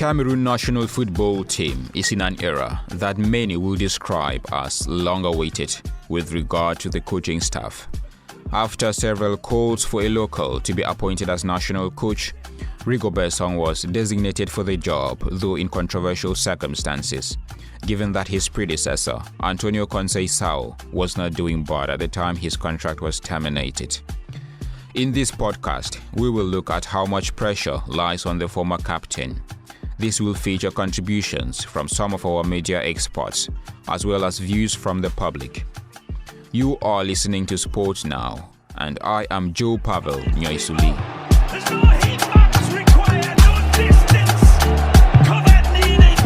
Cameroon national football team is in an era that many will describe as long-awaited with regard to the coaching staff. After several calls for a local to be appointed as national coach, Rigobert Song was designated for the job, though in controversial circumstances, given that his predecessor, Antonio Conceição, was not doing bad at the time his contract was terminated. In this podcast, we will look at how much pressure lies on the former captain. This will feature contributions from some of our media experts, as well as views from the public. You are listening to Sports Now, and I am Joe Pavel Nyoisuli. There's no heat maps required, no distance covered needed,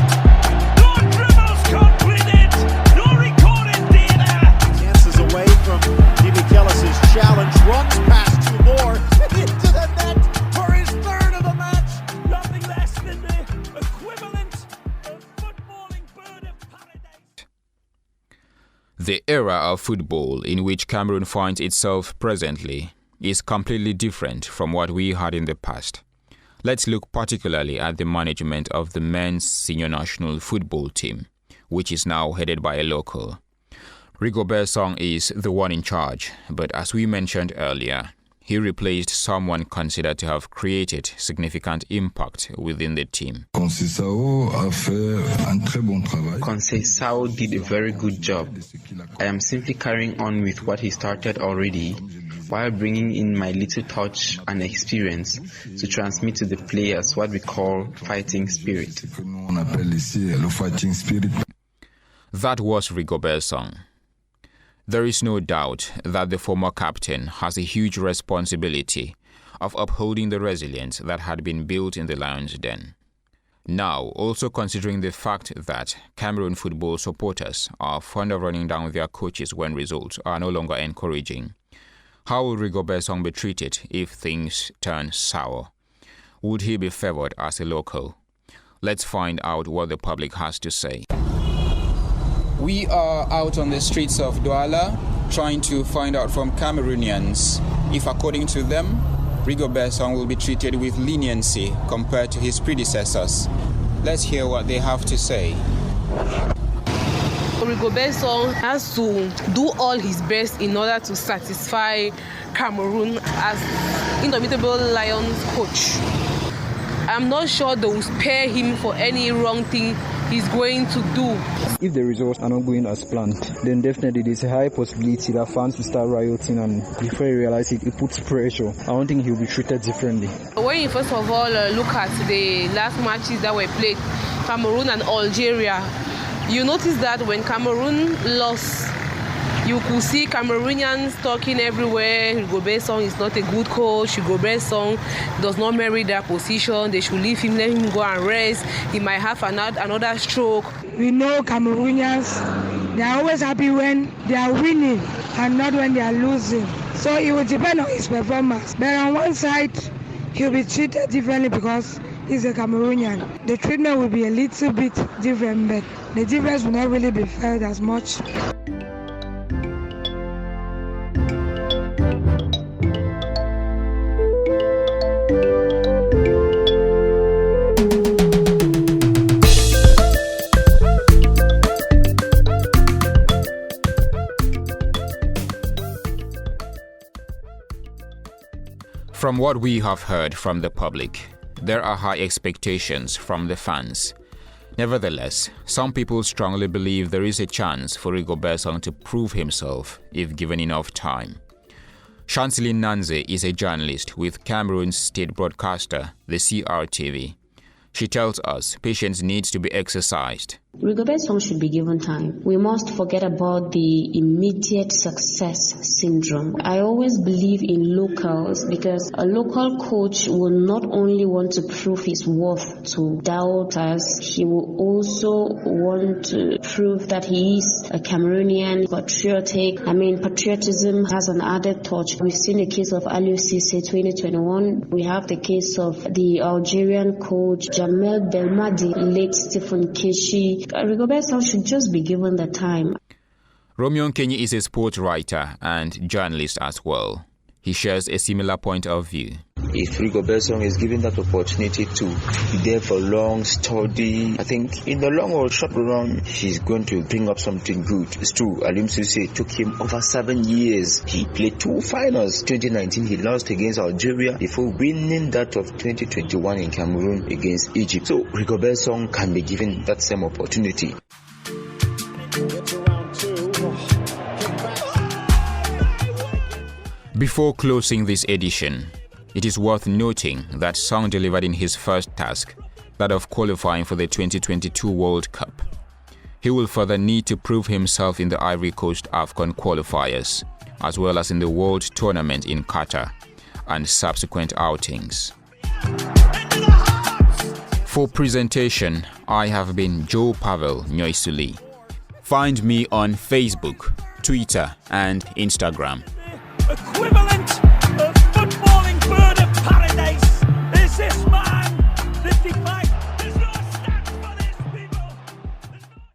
no dribbles completed, no recorded data. Chances away from Indomitable challenge, runs past two more into the net for his third of the match. Nothing less than the equivalent of footballing bird of paradise. The era of football in which Cameroon finds itself presently is completely different from what we had in the past. Let's look particularly at the management of the men's senior national football team, which is now headed by a local. Rigobert Song is the one in charge, but as we mentioned earlier, he replaced someone considered to have created significant impact within the team. Conceição did a very good job. I am simply carrying on with what he started already, while bringing in my little touch and experience to transmit to the players what we call fighting spirit. That was Rigobert Song. There is no doubt that the former captain has a huge responsibility of upholding the resilience that had been built in the Lions' den. Now, also considering the fact that Cameroon football supporters are fond of running down their coaches when results are no longer encouraging, how will Rigobert Song be treated if things turn sour? Would he be favoured as a local? Let's find out what the public has to say. We are out on the streets of Douala trying to find out from Cameroonians if, according to them, Rigobert Song will be treated with leniency compared to his predecessors. Let's hear what they have to say. Rigobert Song has to do all his best in order to satisfy Cameroon as Indomitable Lions coach. I'm not sure they will spare him for any wrong thing he's going to do. If the results are not going as planned, then definitely there's a high possibility that fans will start rioting, and before you realize it, it puts pressure. I don't think he'll be treated differently. When you first of all look at the last matches that were played, Cameroon and Algeria, you notice that when Cameroon lost, you could see Cameroonians talking everywhere. Rigobert Song is not a good coach. Rigobert Song does not merit their position. They should leave him, let him go and rest. He might have another stroke. We know Cameroonians, they are always happy when they are winning and not when they are losing. So it will depend on his performance. But on one side, he'll be treated differently because he's a Cameroonian. The treatment will be a little bit different, but the difference will not really be felt as much. From what we have heard from the public, there are high expectations from the fans. Nevertheless, some people strongly believe there is a chance for Rigobert Song to prove himself if given enough time. Chanceline Nanze is a journalist with Cameroon's state broadcaster, the CRTV. She tells us patience needs to be exercised. Rigobert Song should be given time. We must forget about the immediate success syndrome. I always believe in locals because a local coach will not only want to prove his worth to doubters, he will also want to prove that he is a Cameroonian, patriotic. Patriotism has an added touch. We've seen the case of Aliou Cissé 2021. We have the case of the Algerian coach Jamel Belmadi, late Stephen Keshi. Rigobert Song should just be given the time. Romeo Nkenyi is a sports writer and journalist as well. He shares a similar point of view. If Rigobert Song is given that opportunity to be there for long study, I think in the long or short run, he's going to bring up something good. It's true, Alim Suse took him over 7 years. He played 2 finals. 2019, he lost against Algeria before winning that of 2021 in Cameroon against Egypt. So Rigobert Song can be given that same opportunity. Before closing this edition, it is worth noting that Song delivered in his first task, that of qualifying for the 2022 World Cup. He will further need to prove himself in the Ivory Coast AFCON qualifiers, as well as in the World Tournament in Qatar and subsequent outings. For presentation, I have been Joe Pavel Nyoisuli. Find me on Facebook, Twitter, and Instagram. Equivalent